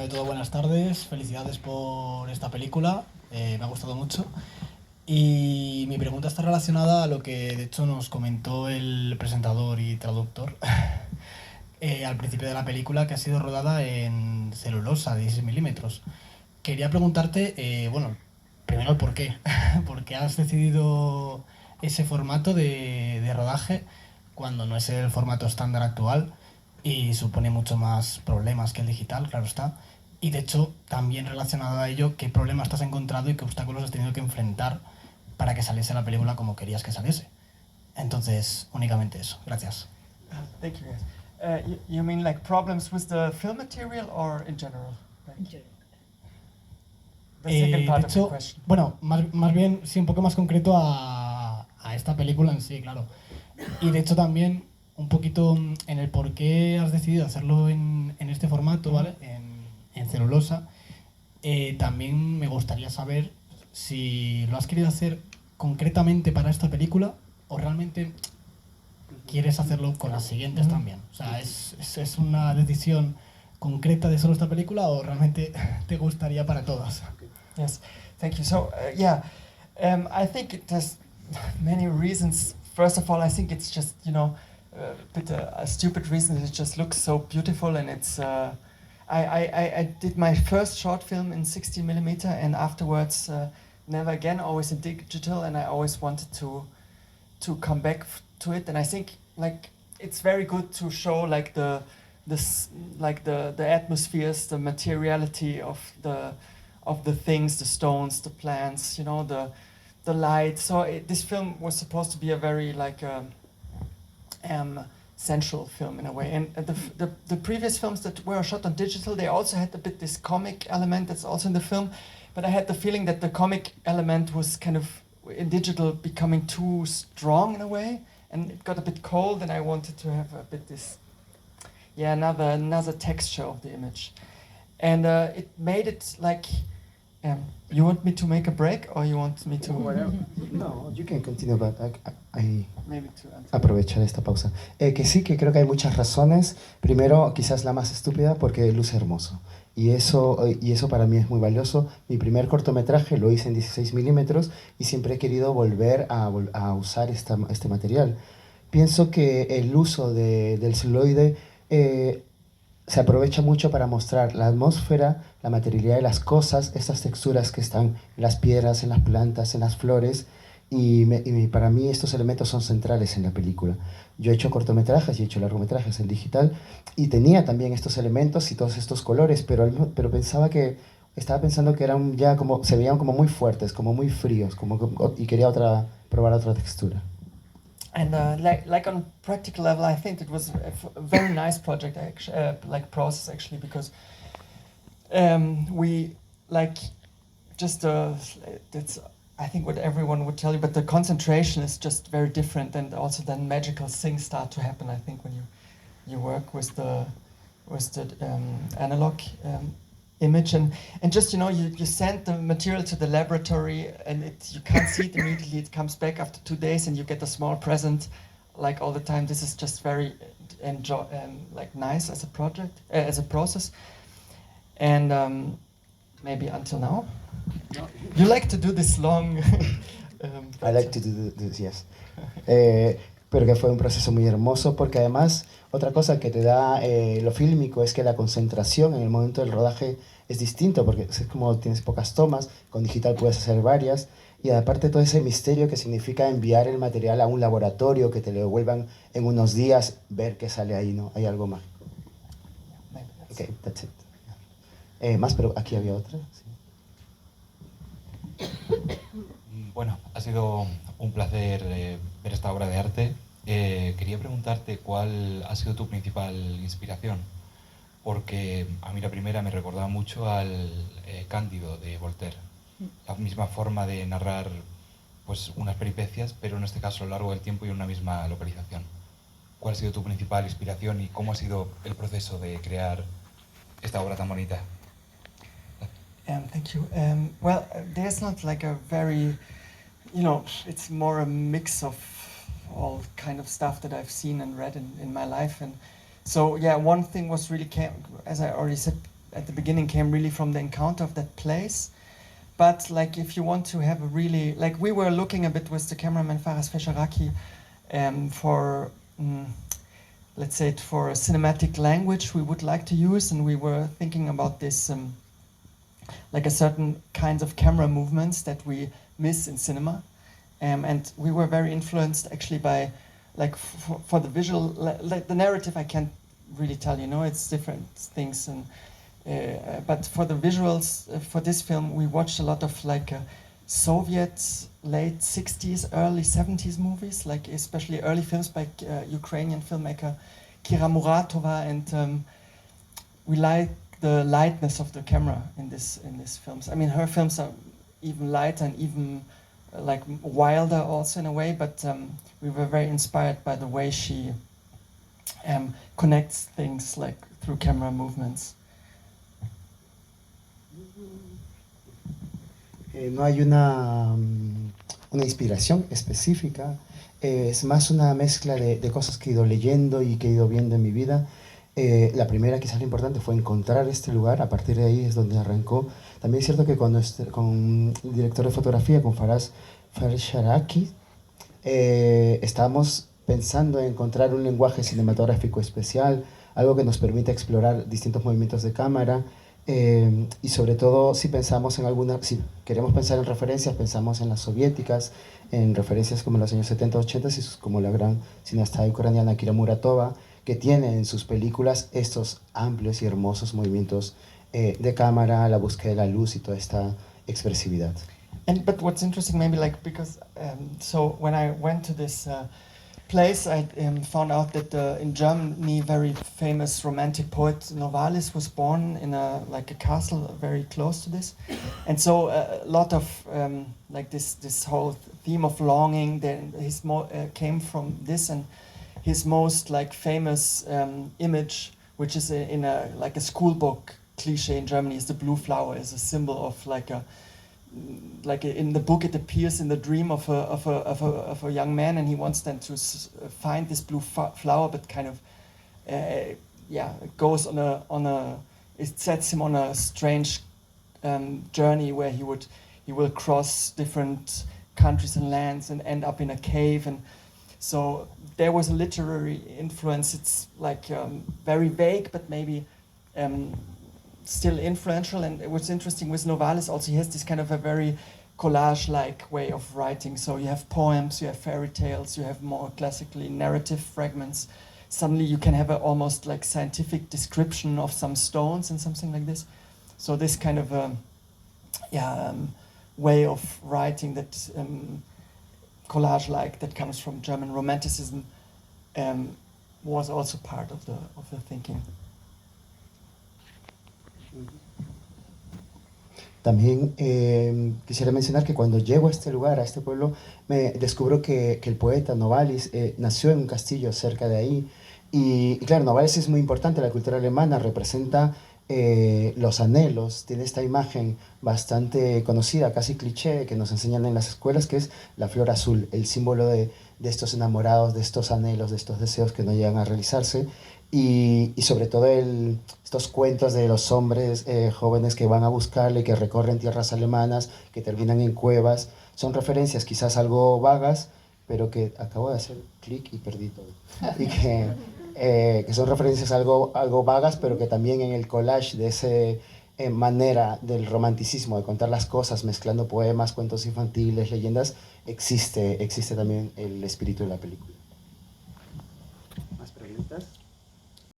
primero de todo, buenas tardes. Felicidades por esta película. Me ha gustado mucho. Y mi pregunta está relacionada a lo que de hecho nos comentó el presentador y traductor al principio de la película, que ha sido rodada en celulosa de 16 milímetros. Quería preguntarte, bueno, primero el por qué. ¿Por qué has decidido ese formato de rodaje cuando no es el formato estándar actual y supone mucho más problemas que el digital, claro está? Y de hecho, también relacionado a ello, ¿qué problemas te has encontrado y qué obstáculos has tenido que enfrentar para que saliese la película como querías que saliese? Entonces, únicamente eso. Gracias. Thank you, guys. You mean like problems with the film material or in general? Like the second part De of the hecho, question. bueno, más bien, sí, un poco más concreto a esta película en sí, claro. Y de hecho también un poquito en el por qué has decidido hacerlo en este formato, ¿vale? En celulosa. También me gustaría saber si lo has querido hacer concretamente para esta película o realmente quieres hacerlo con las siguientes también. O sea, ¿es una decisión concreta de solo esta película o realmente te gustaría para todas? Yes, thank you. So, I think it has many reasons. First of all, I think it's just, a bit a stupid reason. It just looks so beautiful, and it's. I did my first short film in 60 millimeter, and afterwards, never again. Always in digital, and I always wanted to come back to it. And I think like it's very good to show like the atmospheres, the materiality of the things, the stones, the plants, the light. So this film was supposed to be a very like sensual film in a way. And the previous films that were shot on digital, they also had a bit this comic element that's also in the film. But I had the feeling that the comic element was kind of in digital becoming too strong in a way, and it got a bit cold. And I wanted to have a bit this, another texture of the image, and it made it like. You want me to make a break, or you want me to? No, you can continue, but I Maybe to answer. aprovechar esta pausa. Que sí, que creo que hay muchas razones. Primero, quizás la más estúpida, porque luce hermoso. Y eso para mí es muy valioso. Mi primer cortometraje lo hice en 16 milímetros y siempre he querido volver a usar este material. Pienso que el uso del celuloide se aprovecha mucho para mostrar la atmósfera, la materialidad de las cosas, estas texturas que están en las piedras, en las plantas, en las flores, y para mí estos elementos son centrales en la película. Yo he hecho cortometrajes y he hecho largometrajes en digital, y tenía también estos elementos y todos estos colores, pero estaba pensando que eran ya como, se veían como muy fuertes, como muy fríos, y quería probar otra textura. And like on practical level, I think it was a very nice project, actually, like process actually, because we like just that's I think what everyone would tell you, but the concentration is just very different, and also then magical things start to happen. I think when you work with the analog image, and just you send the material to the laboratory, and you can't see it immediately. It comes back after 2 days, and you get a small present, like all the time. This is just very like nice as a project, as a process, and maybe until now. You like to do this long. I like to do this, yes. Pero que fue un proceso muy hermoso, porque además otra cosa que te da lo fílmico es que la concentración en el momento del rodaje es distinto, porque es como tienes pocas tomas, con digital puedes hacer varias, y aparte todo ese misterio que significa enviar el material a un laboratorio, que te lo devuelvan en unos días, ver qué sale ahí, ¿no? Hay algo mágico. Ok, that's it. Más, pero aquí había otra. Sí. Bueno, ha sido un placer ver esta obra de arte. Quería preguntarte cuál ha sido tu principal inspiración, porque a mí la primera me recordaba mucho al Cándido de Voltaire, la misma forma de narrar pues unas peripecias, pero en este caso a lo largo del tiempo y en una misma localización. ¿Cuál ha sido tu principal inspiración y cómo ha sido el proceso de crear esta obra tan bonita? Thank you. Well, there's not like a very, it's more a mix of all kind of stuff that I've seen and read in my life. And so, one thing was really, as I already said at the beginning came really from the encounter of that place. But like if you want to have a really, like we were looking a bit with the cameraman Faraz Fesharaki for, let's say, for a cinematic language we would like to use, and we were thinking about this, like a certain kinds of camera movements that we miss in cinema. And we were very influenced actually by, like for the visual, like the narrative I can't really tell, you know, it's different things. And but for the visuals, for this film, we watched a lot of like Soviet late 60s, early 70s movies, like especially early films by Ukrainian filmmaker Kira Muratova, and we like the lightness of the camera in this films. I mean, her films are even lighter and even like wilder also in a way, but we were very inspired by the way she connects things like through camera movements. No hay una inspiración específica, es más una mezcla de cosas que he ido leyendo y que he ido viendo en mi vida. La primera, quizás lo importante, fue encontrar este lugar. A partir de ahí es donde arrancó. También es cierto que con el director de fotografía, con Faraz Fesharaki, estábamos pensando en encontrar un lenguaje cinematográfico especial, algo que nos permita explorar distintos movimientos de cámara, y sobre todo si queremos pensar en referencias, pensamos en las soviéticas, en referencias como los años 70, 80, y como la gran cineasta ucraniana Kira Muratova, que tiene en sus películas estos amplios y hermosos movimientos de cámara, la búsqueda de la luz y toda esta expresividad. But what's interesting, maybe like because so when I went to this place, I found out that in Germany, very famous romantic poet Novalis was born in a castle very close to this, and so a lot of like this whole theme of longing, came from this, and his most like famous image, which is in a like a school book cliche in Germany, is the blue flower, is a symbol of like in the book it appears in the dream of a young man, and he wants then to find this blue flower, but kind of it goes it sets him on a strange journey where he will cross different countries and lands and end up in a cave. And so there was a literary influence. It's like very vague, but maybe still influential. And what's interesting with Novalis also, he has this kind of a very collage-like way of writing. So you have poems, you have fairy tales, you have more classically narrative fragments. Suddenly you can have a almost like scientific description of some stones and something like this. So this kind of way of writing that collage-like that comes from German Romanticism was also part of the thinking. También quisiera mencionar que cuando llego a este lugar, a este pueblo, me descubro que el poeta Novalis nació en un castillo cerca de ahí. Y claro, Novalis es muy importante en la cultura alemana, representa los anhelos, tiene esta imagen bastante conocida, casi cliché, que nos enseñan en las escuelas, que es la flor azul, el símbolo de estos enamorados, de estos anhelos, de estos deseos que no llegan a realizarse. Y sobre todo estos cuentos de los hombres jóvenes que van a buscarle, que recorren tierras alemanas, que terminan en cuevas, son referencias quizás algo vagas, pero que acabo de hacer clic y perdí todo. Y que son referencias algo vagas, pero que también en el collage de esa manera del romanticismo, de contar las cosas, mezclando poemas, cuentos infantiles, leyendas, existe también el espíritu de la película. ¿Más preguntas?